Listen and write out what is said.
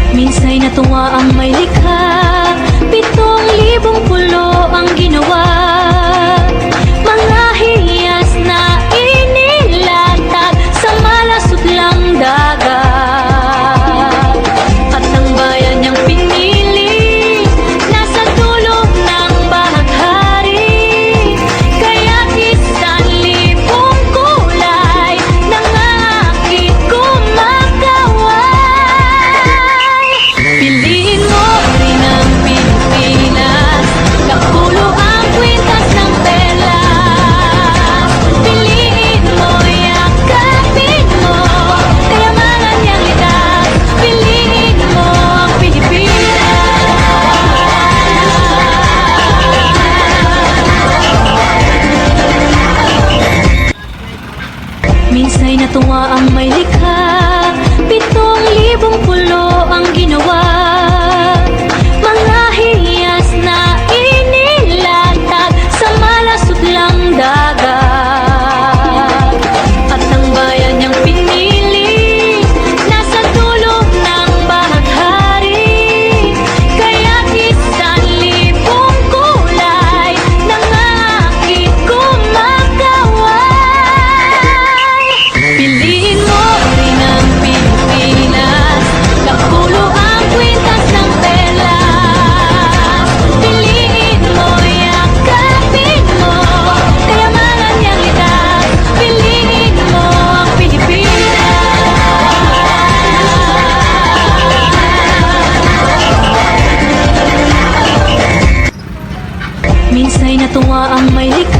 Minsa'y natuwa ang may likha, 7,000 pulo ang ginawa. Mga hiyas na inilatag sa malasutlang dagat. At ang bayan niyang pinili, nasa dulo ng bahaghari. Kaya't 1,000 kulay nangangakit kumakaway. Piliin mo rin ang Pilipinas, kapulo ang kwintas ng pelas. Piliin mo, yakapin mo, kayamanan niyang litas. Piliin mo ang Pilipinas. Minsa'y natuwa ang may likha, 7,000 pulo ang ginawa. Mga hiyas na inilatag sa malasutlang dagat. At ang bayan niyang pinili, nasa dulo ng bahaghari. Kaya't 1,000 kulay nangangakit kumakaway. Piliin mo rin ang Pilipinas, kapulo ang kwintas ng pelas. Piliin mo, yakapin mo, kayamanan niyang litas. Piliin mo ang Pilipinas. Minsa'y natuwa ang may likha,